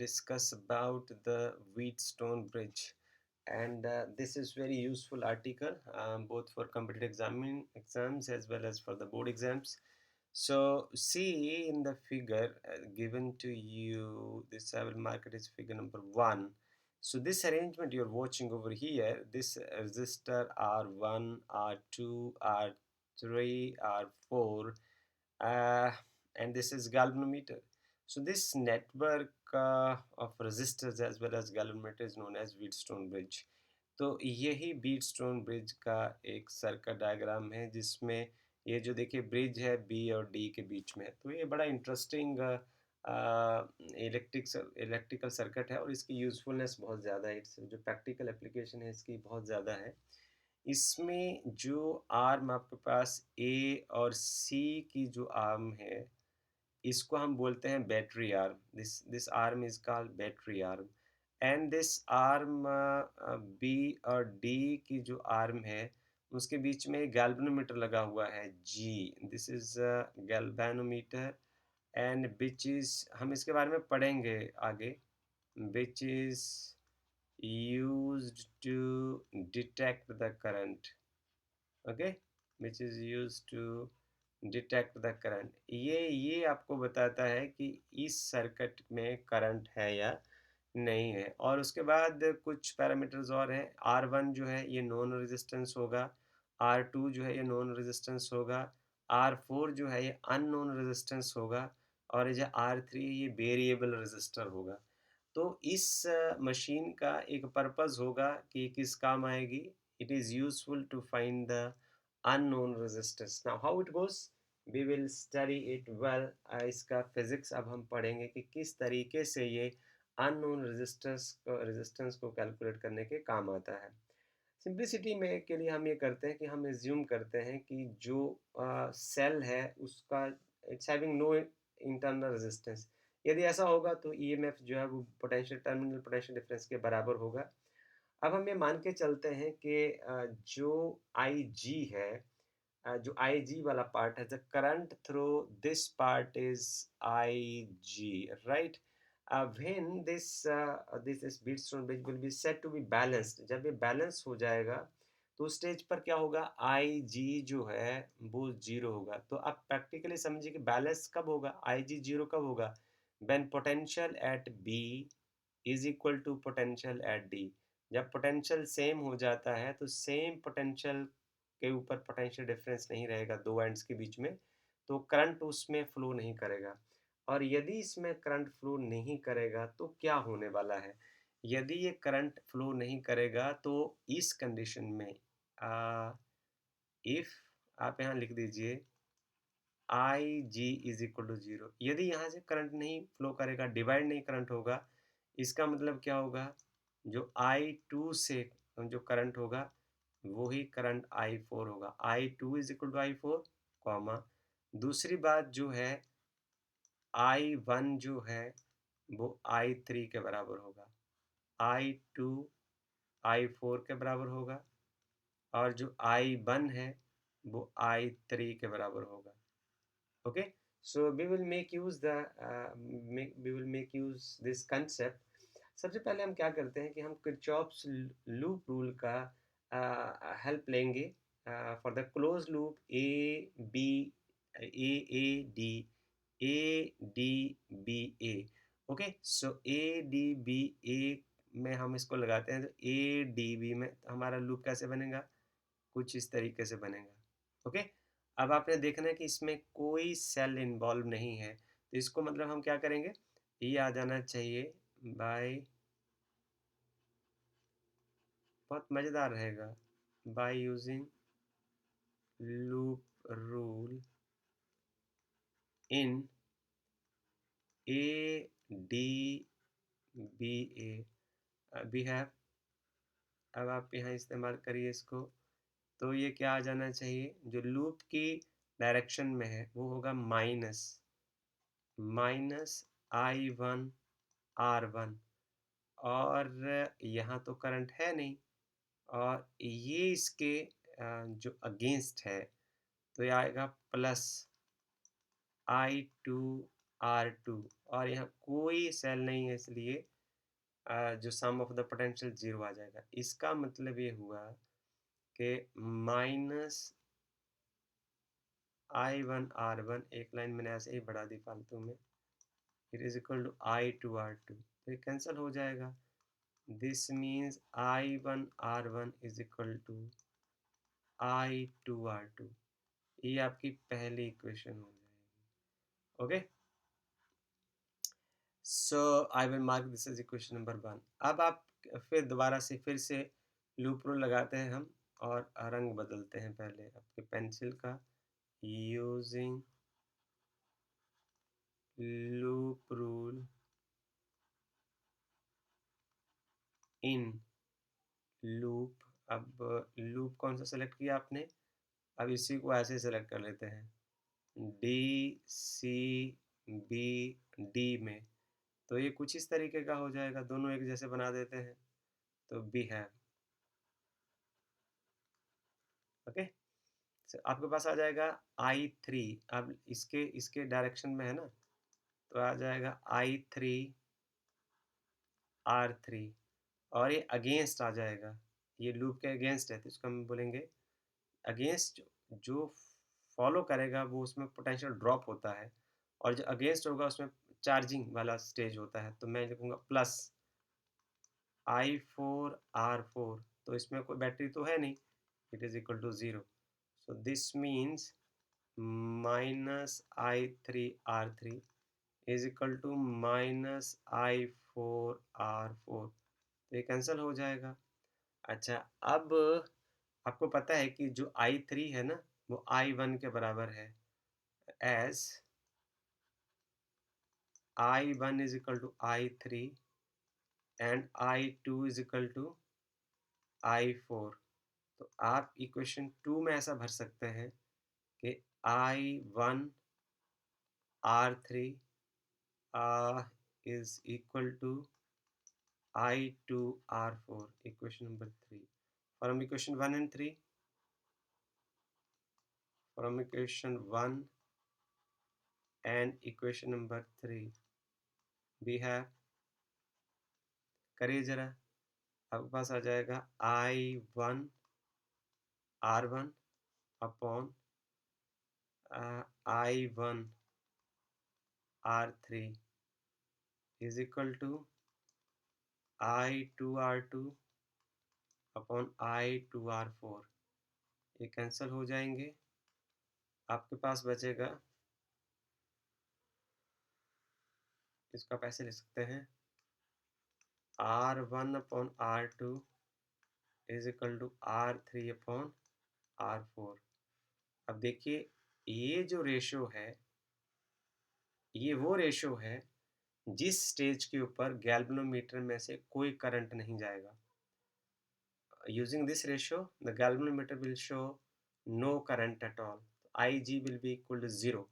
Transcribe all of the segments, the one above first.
discuss about the Wheatstone Bridge. And this is very useful article both for competitive exams as well as for the board exams. So see in the figure given to you, this I will mark it as figure number 1. So this arrangement you're watching over here, this resistor R1, R2, R3, R4, uh, and this is galvanometer. So this network of resistors as well as galvanometer is known as Wheatstone bridge. तो यही बीटस्टोन bridge का एक circuit diagram है जिसमें ये जो देखिए bridge है बी और डी के बीच में है। तो ये बड़ा इंटरेस्टिंग इलेक्ट्रिकल सर्किट है और इसकी यूज़फुलनेस बहुत ज़्यादा है। इट्स जो प्रैक्टिकल एप्लीकेशन है इसकी बहुत ज़्यादा है। इसमें जो आर्म आपके पास ए और सी की जो आर्म है इसको हम बोलते हैं battery arm. This arm is called battery arm and this arm B और डी की जो आर्म है उसके बीच में गैल्वेनोमीटर लगा हुआ है जी। This is galvanometer and which is हम इसके बारे में पढ़ेंगे आगे। Which is used to detect the current, okay, which is used to detect the current. ये आपको बताता है कि इस सर्किट में करंट है या नहीं है। और उसके बाद कुछ पैरामीटर्स और हैं। R1 जो है ये नॉन रेजिस्टेंस होगा, R2 जो है ये नॉन रेजिस्टेंस होगा, R4 जो है ये अननोन रेजिस्टेंस होगा और ये जो R3 ये वेरिएबल रेजिस्टर होगा। तो इस मशीन का एक पर्पस होगा कि किस काम आएगी। It is useful to find the unknown resistance. Now how it goes, we will study it well. इसका फिजिक्स अब हम पढ़ेंगे कि किस तरीके से ये अननोन रेजिस्टेंस को कैलकुलेट करने के काम आता है। सिंप्लिसिटी में के लिए हम ये करते हैं कि हम एज्यूम करते हैं कि जो सेल है उसका it's having no internal resistance. यदि ऐसा होगा तो ईएमएफ जो है वो पोटेंशियल टर्मिनल पोटेंशियल डिफरेंस के बराबर होगा। अब हम ये मान के चलते हैं कि जो आई जी है, जो आई जी वाला पार्ट है, the current through this part is I G, right. when this Wheatstone bridge will be said to be balanced, जब ये बैलेंस हो जाएगा तो स्टेज पर क्या होगा, आई जी जो है वो जीरो होगा। तो आप प्रैक्टिकली समझिए कि बैलेंस कब होगा, आई जी जीरो कब होगा, when potential at B is equal to potential at D। जब पोटेंशियल सेम हो जाता है तो सेम पोटेंशियल के ऊपर पोटेंशियल डिफरेंस नहीं रहेगा दो एंड्स के बीच में, तो करंट उसमें फ्लो नहीं करेगा। और यदि इसमें करंट फ्लो नहीं करेगा तो क्या होने वाला है, यदि ये करंट फ्लो नहीं करेगा तो इस कंडीशन में इफ आप यहाँ लिख दीजिए आई G is equal to zero. यदि यहाँ से करंट नहीं फ्लो करेगा, डिवाइड नहीं करंट होगा, इसका मतलब क्या होगा, जो आई टू से जो करंट होगा वही करंट आई फोर होगा। I two is equal to I four comma, दूसरी बात जो है आई वन जो है वो आई थ्री के बराबर होगा, आई टू आई फोर के बराबर होगा और जो आई वन है वो आई थ्री के बराबर होगा। Okay, so we will make use this concept. सबसे पहले हम क्या करते हैं कि हम किरचॉफ्स लूप रूल का हेल्प लेंगे for the close loop B D A. Okay, so A D B A में हम इसको लगाते हैं तो ए डी बी में हमारा लूप कैसे बनेगा, कुछ इस तरीके से बनेगा। ओके, अब आपने देखना है कि इसमें कोई सेल इन्वॉल्व नहीं है, तो इसको मतलब हम क्या करेंगे, ये आ जाना चाहिए बाय, बहुत मज़ेदार रहेगा, by using loop rule in A D B A we have. अब आप यहाँ इस्तेमाल करिए इसको, तो ये क्या आ जाना चाहिए, जो लूप की डायरेक्शन में है वो होगा minus I one R one, और यहाँ तो करंट है नहीं और ये इसके जो अगेंस्ट है, तो ये आएगा प्लस आई टू R2 और यहाँ कोई सेल नहीं है, इसलिए जो सम ऑफ द पोटेंशियल 0 आ जाएगा। इसका मतलब ये हुआ कि माइनस I1 R1, एक लाइन मैंने ऐसे ही बढ़ा दी फालतू में, it is equal to I2 R2, तो ये कैंसिल हो जाएगा। This means I1 R1 is equal to I2 R2। ये आपकी पहली इक्वेशन हो जाएगी। Okay, so I will mark this is equation number 1। अब आप फिर दोबारा से फिर से लूप रूल लगाते हैं हम, और रंग बदलते हैं पहले आपके पेंसिल का, using loop rule in loop. अब लूप कौन सा सेलेक्ट किया आपने? अब इसी को ऐसे सेलेक्ट कर लेते हैं, डी सी बी डी में, तो ये कुछ इस तरीके का हो जाएगा, दोनों एक जैसे बना देते हैं, तो बी है। ओके, आपके पास आ जाएगा I3। अब इसके इसके डायरेक्शन में है ना, तो आ जाएगा I3 R3, और ये अगेंस्ट आ जाएगा, ये लूप के अगेंस्ट है, तो इसको हम बोलेंगे अगेंस्ट। जो फॉलो करेगा वो उसमें पोटेंशियल ड्रॉप होता है, और जो अगेंस्ट होगा उसमें चार्जिंग वाला स्टेज होता है, तो मैं लिखूंगा प्लस I4 R4, तो इसमें कोई बैटरी तो है नहीं, it is equal to 0। So this means minus I3 R3 is equal to minus I4 R4, तो ये कैंसिल हो जाएगा। अच्छा, अब आपको पता है कि जो I3 है ना, वो I1 के बराबर है, as I1 is equal to I3 and I2 is equal to I4। तो आप इक्वेशन 2 में ऐसा भर सकते हैं कि I1 R3 is equal to I2 R4, equation number 3। From equation 1 and 3, from equation 1 and equation number 3, we have, करिए जरा, आपके पास आ जाएगा I1 R1 upon I1 R3 is equal to I2 R2 upon I2 R4। ये cancel हो जाएंगे, आपके पास बचेगा, इसको आप ऐसे लिख सकते हैं, R1 upon R2 is equal to R3 upon R4। अब देखिए, ये जो रेशो है, ये वो रेशो है जिस स्टेज के ऊपर गैल्वेनोमीटर में से कोई करंट नहीं जाएगा। Using this ratio, the galvanometer will show no current at all. Ig will be equal to 0.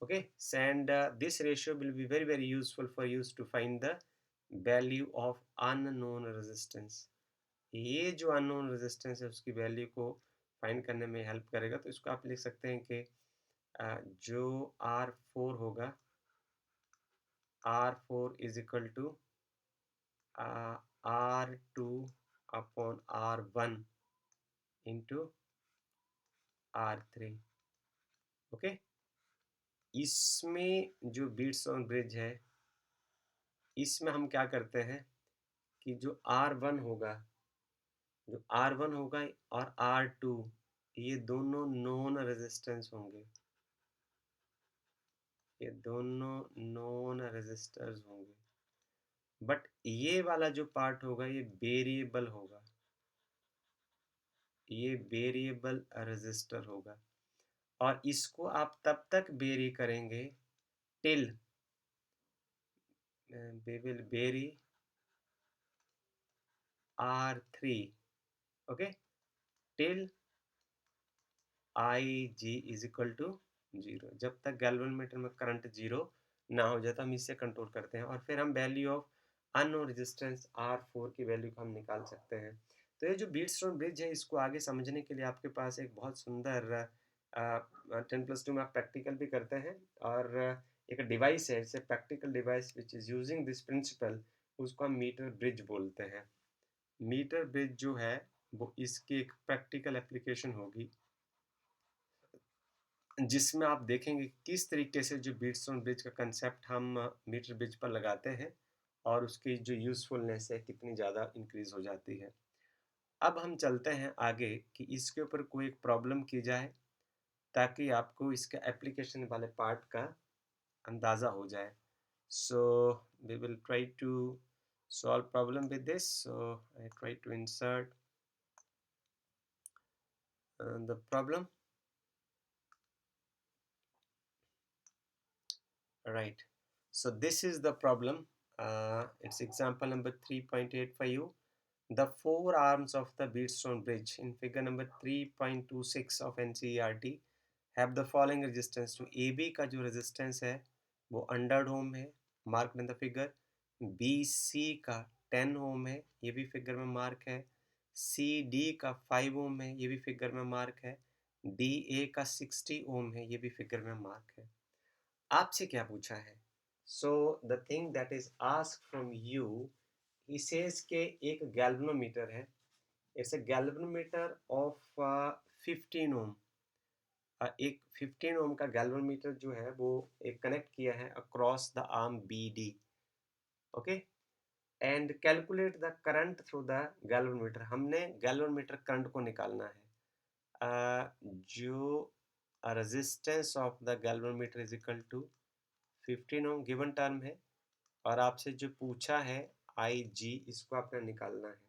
Okay, and this ratio will be very useful for you to find the value of unknown resistance. ये जो unknown resistance है उसकी value को find करने में help करेगा। तो इसको आप लिख सकते हैं कि जो R4 होगा, R4 is equal to R2 upon R1 into R3। Okay, इसमें जो बीट्स ऑन ब्रिज है, इसमें हम क्या करते हैं कि जो R1 होगा और R2, ये दोनों नॉन रेजिस्टेंस होंगे, ये दोनों नॉन रेजिस्टर्स होंगे, बट ये वाला जो पार्ट होगा ये वेरिएबल होगा, ये वेरिएबल रेजिस्टर होगा, और इसको आप तब तक वेरी करेंगे till we will vary R3, okay, till Ig is equal to 0। जब तक गैल्वेनोमीटर में करंट 0 ना हो जाए, तो हम इससे कंट्रोल करते हैं, और फिर हम value of unknown resistance R4 की वैल्यू को हम निकाल सकते हैं। तो ये जो बीटस्टोन ब्रिज है, इसको आगे समझने के लिए आपके पास एक बहुत सुंदर 10+2 में आप प्रैक्टिकल भी करते हैं, और एक डिवाइस है, it's a practical device which is using this principle, उसको हम मीटर ब्रिज बोलते हैं। मीटर ब्रिज जो है वो इसकी एक प्रैक्टिकल एप्लीकेशन होगी, जिसमें आप देखेंगे किस तरीके से जो बीटस्टोन ब्रिज का कंसेप्ट हम मीटर ब्रिज पर लगाते हैं और उसकी जो यूज़फुलनेस है कितनी ज़्यादा इंक्रीज़ हो जाती है। अब हम चलते हैं आगे कि इसके ऊपर कोई एक प्रॉब्लम की जाए, ताकि आपको इसका एप्लीकेशन वाले पार्ट का अंदाज़ा हो जाए। So we will try to solve problem with this. So I try to insert the problem. Right. So this is the problem. It's example number 3.85. The four arms of the Beadstone Bridge in figure number 3.26 of NCERT have the following resistance. तो AB का जो resistance है वो 100 ओम है, mark in the figure. BC का 10 ओम है, ये भी फिगर में मार्क है। CD का 5 ओम है, ये भी फिगर में मार्क है। DA का 60 ओम है, ये भी फिगर में मार्क है। आपसे क्या पूछा है? So the thing that is asked from you, he says के एक गैल्वेनोमीटर है, इट्स अ गैल्वेनोमीटर ऑफ 15 ओम। एक 15 ओम का गैल्वेनोमीटर जो है वो एक कनेक्ट किया है across the arm BD, okay, and calculate the current through the galvanometer. हमने गैल्वेनोमीटर करंट को निकालना है। जो resistance of the galvanometer is equal to 15 ohm given term है, और आपसे जो पूछा है IG, इसको आपने निकालना है।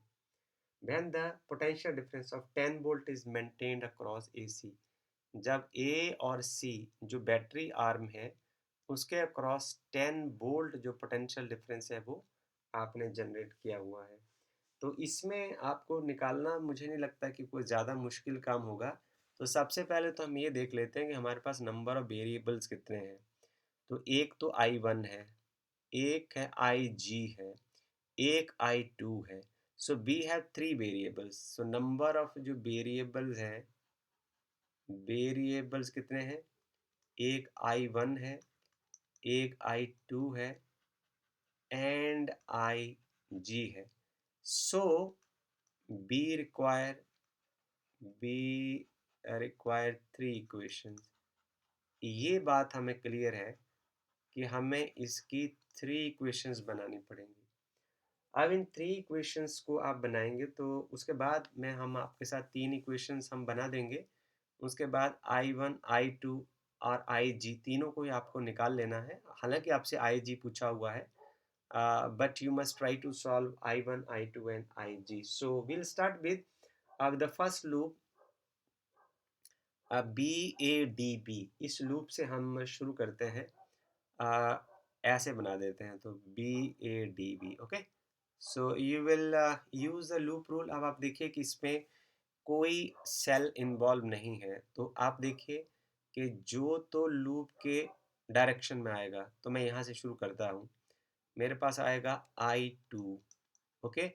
When the potential difference of 10 volt is maintained across AC, जब A और C जो बैटरी आर्म है उसके अक्रॉस 10 वोल्ट जो पोटेंशियल डिफरेंस है वो आपने जनरेट किया हुआ है। तो इसमें आपको निकालना मुझे नहीं लगता कि कोई ज़्यादा मुश्किल काम होगा। तो सबसे पहले तो हम ये देख लेते हैं कि हमारे पास नंबर ऑफ वेरिएबल्स कितने हैं। तो एक तो I1 है, एक है IG है, एक I2 है। So we have 3 variables. So number of जो वेरिएबल्स हैं, वेरिएबल्स कितने हैं? एक I1 है, एक I2 है एंड IG है। So we require we require 3 equations. ये बात हमें क्लियर है कि हमें इसकी 3 इक्वेशंस बनानी पड़ेंगी। अब इन 3 इक्वेशंस को आप बनाएंगे तो उसके बाद में हम आपके साथ 3 इक्वेशंस हम बना देंगे। उसके बाद I1, I2 और IG तीनों को ही आपको निकाल लेना है। हालांकि आपसे IG पूछा हुआ है, but you must try to solve I1, I2 and IG. So we'll start with the first loop, BADB। इस लूप से हम शुरू करते हैं। ऐसे बना देते हैं, तो BADB, okay. So you will use the loop rule. अब आप देखिए कि इसमें कोई सेल इन्वॉल्व नहीं है, तो आप देखिए कि जो तो लूप के डायरेक्शन में आएगा, तो मैं यहाँ से शुरू करता हूँ। मेरे पास आएगा I2, ओके,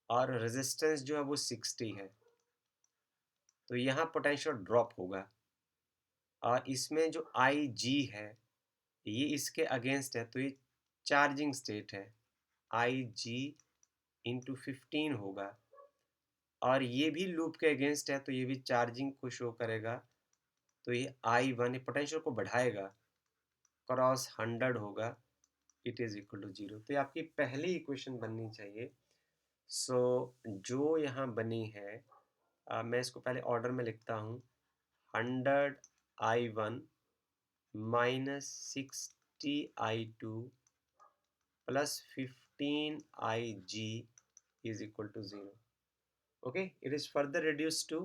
और रेजिस्टेंस जो है वो 60 है, तो यहाँ पोटेंशियल ड्रॉप होगा। और इसमें जो IG है ये इसके अगेंस्ट है, तो ये चार्जिंग स्टेट है। IG इंटू 15 होगा, और ये भी लूप के अगेंस्ट है, तो ये भी चार्जिंग को शो करेगा। तो ये I1 पोटेंशियल को बढ़ाएगा, क्रॉस 100 होगा, इट इज इक्वल टू 0। तो ये आपकी पहली इक्वेशन बननी चाहिए। सो जो यहाँ बनी है, मैं इसको पहले ऑर्डर में लिखता हूँ। 100 I1 minus 60 I2 plus 15 IG is equal to 0। Okay, it is further reduce to,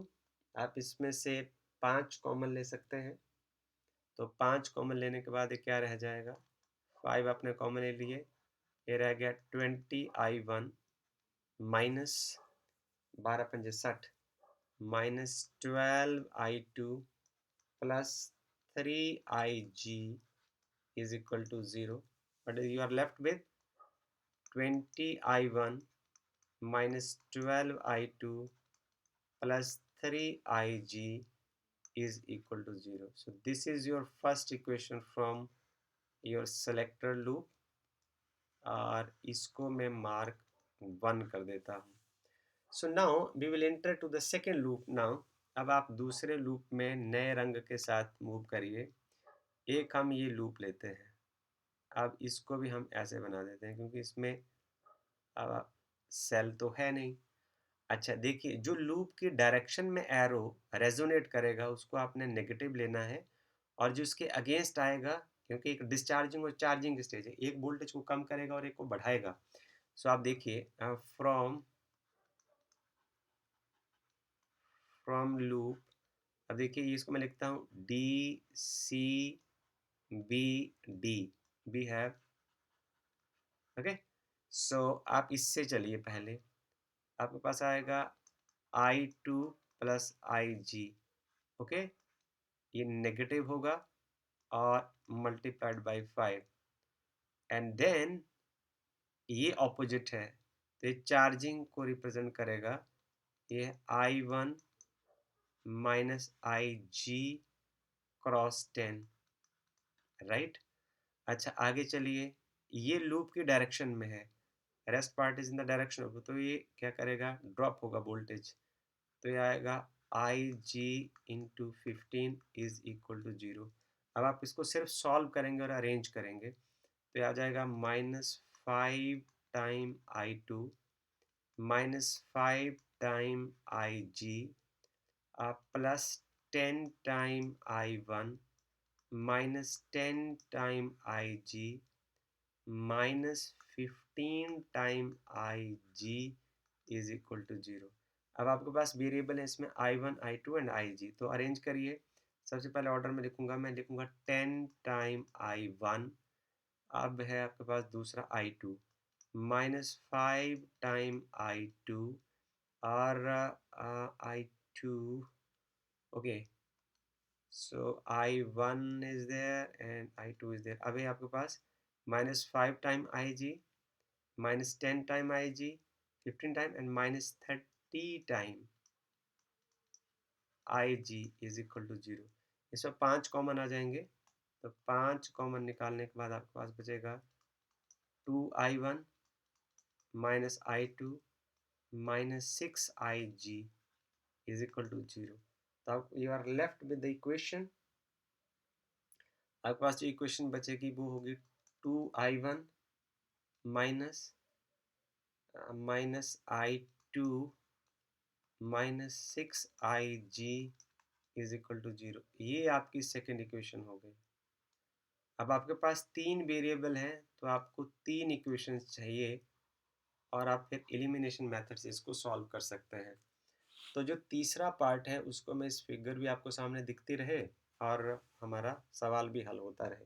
आप इसमें से 5 कॉमन ले सकते हैं। तो 5 कॉमन लेने के बाद ये क्या रह जाएगा? 5 आपने कॉमन ले लिए, ये रह गया 20I1 माइनस 12 पंजे 60 minus 12I2 plus 3IG is equal to 0। But you are left with 20I1 minus 12I2 plus 3IG is equal to 0. So this is your first equation from your selector loop, और इसको मैं mark 1 कर देता हूँ। So now we will enter to the second loop now. अब आप दूसरे loop में नए रंग के साथ मूव करिए। एक हम ये लूप लेते हैं। अब इसको भी हम ऐसे बना देते हैं क्योंकि इसमें सेल तो है नहीं। अच्छा देखिए, जो लूप की डायरेक्शन में एरो रेजोनेट करेगा उसको आपने नेगेटिव लेना है, और जो इसके अगेंस्ट आएगा, क्योंकि एक डिस्चार्जिंग और चार्जिंग स्टेज है, एक वोल्टेज को कम करेगा और एक को बढ़ाएगा। सो आप देखिए, फ्रॉम फ्रॉम लूप, अब देखिए इसको मैं लिखता हूँ D C B D, we have, okay. सो आप इससे चलिए, पहले आपके पास आएगा I2 plus I G, okay. ये नेगेटिव होगा और मल्टीप्लाइड बाई 5, एंड देन ये ऑपोजिट है, तो ये चार्जिंग को रिप्रेजेंट करेगा। ये I1 minus I G cross 10, right. अच्छा आगे चलिए, ये लूप की डायरेक्शन में है, rest part is in the direction of, तो ये क्या करेगा, ड्रॉप होगा वोल्टेज। तो ये आएगा आई जी इंटू 15 इज इक्वल टू 0। अब आप इसको सिर्फ सॉल्व करेंगे और अरेंज करेंगे, तो ये आ जाएगा -5 time I2 -5 time I G plus 10 time I1 -10 time I G -15 time I G is equal to 0। अब आपके पास वेरिएबल है इसमें I1 I2 एंड आई जी, तो अरेंज करिए। सबसे पहले ऑर्डर में लिखूंगा, मैं लिखूंगा 10 टाइम I1। अब है आपके पास दूसरा I2 -5 टाइम I2, और I2, okay. So I1 is there and I2 is there. अब है आपके पास -5 time I G -10 time I G 15 time and -30 time I G is equal to 0। इसमें 5 कॉमन आ जाएंगे, तो 5 कॉमन निकालने के बाद आपके पास बचेगा 2I1 -I2 -6IG is equal to 0। तो आप you are left with the equation. आपके पास जो इक्वेशन बचेगी वो होगी 2I1 -I2 -6IG is equal to 0। ये आपकी सेकेंड इक्वेशन हो गई। अब आपके पास 3 वेरिएबल हैं, तो आपको 3 इक्वेशंस चाहिए, और आप फिर एलिमिनेशन मेथड से इसको सॉल्व कर सकते हैं। तो जो तीसरा पार्ट है उसको मैं, इस फिगर भी आपको सामने दिखती रहे और हमारा सवाल भी हल होता रहे।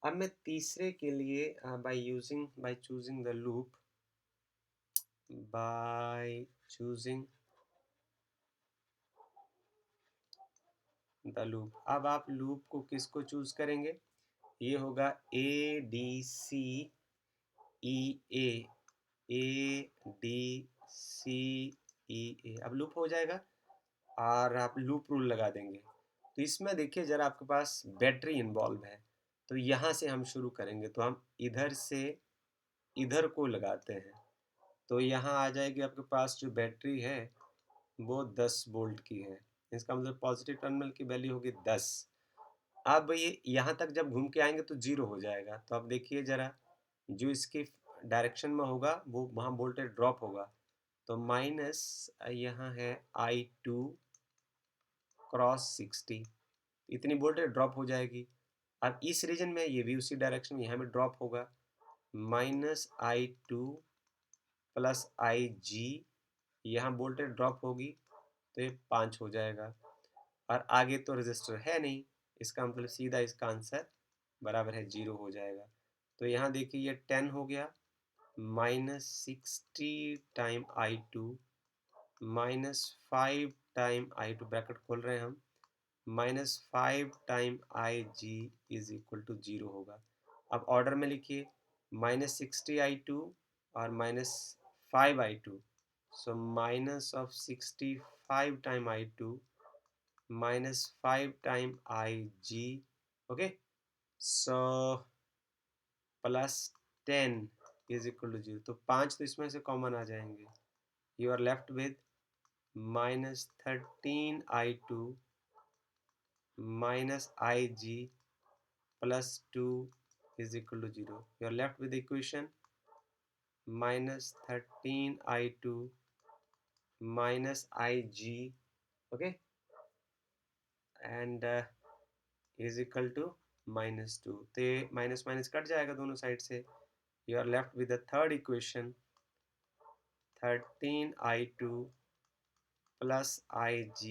अब मैं तीसरे के लिए by choosing the loop, by choosing the loop, अब आप लूप को किसको चूज करेंगे, ये होगा ADCEA। अब लूप हो जाएगा और आप लूप रूल लगा देंगे। तो इसमें देखिए जरा, आपके पास बैटरी इन्वॉल्व है, तो यहाँ से हम शुरू करेंगे, तो हम इधर से इधर को लगाते हैं। तो यहाँ आ जाएगी आपके पास जो बैटरी है वो 10 वोल्ट की है। इसका मतलब पॉजिटिव टर्मिनल की वैल्यू होगी 10। अब ये यहाँ तक जब घूम के आएंगे तो 0 हो जाएगा। तो अब देखिए ज़रा, जो इसकी डायरेक्शन में होगा वो वहाँ वोल्टेज ड्रॉप होगा। तो माइनस यहाँ है I2 क्रॉस 60, इतनी वोल्टेज ड्रॉप हो जाएगी। अब इस रीजन में ये भी उसी डायरेक्शन में यहाँ में ड्रॉप होगा, -I2 प्लस आई जी, यहाँ वोल्टेज ड्रॉप होगी तो ये 5 हो जाएगा। और आगे तो रजिस्टर है नहीं, इसका मतलब सीधा इसका आंसर बराबर है 0 हो जाएगा। तो यहाँ देखिए ये 10 हो गया, -60 time I2 -5 time I2, bracket खोल रहे हैं हम, -5 time I G is equal to 0 होगा। अब ऑर्डर में लिखिए, -60 I2 और -5 I2, so minus of 65 time I2 -5 time IG, okay। So plus 10 is equal to 0। तो 5 तो इसमें से कॉमन आ जाएंगे। You are left with -13i2 minus ig plus 2 is equal to 0. You are left with the equation -13i2 minus ig, okay, and is equal to -2। तो ये minus minus cut जाएगा दोनों साइड से। You are left with the third equation 13i2 plus ig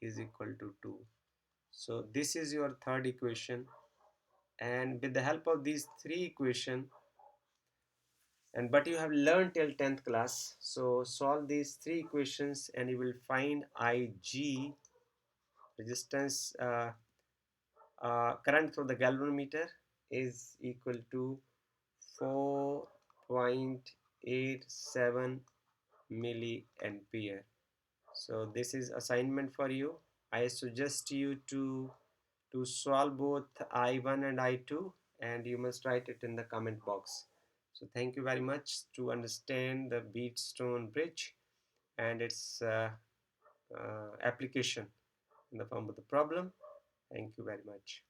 is equal to 2। So this is your third equation, and with the help of these three equation, and but you have learned till 10th class, so solve these three equations and you will find ig, resistance, current through the galvanometer is equal to 4.87 milliampere. So this is assignment for you. I suggest you to solve both I1 and I2, and you must write it in the comment box. So thank you very much to understand the Wheatstone bridge and its application in the form of the problem. Thank you very much.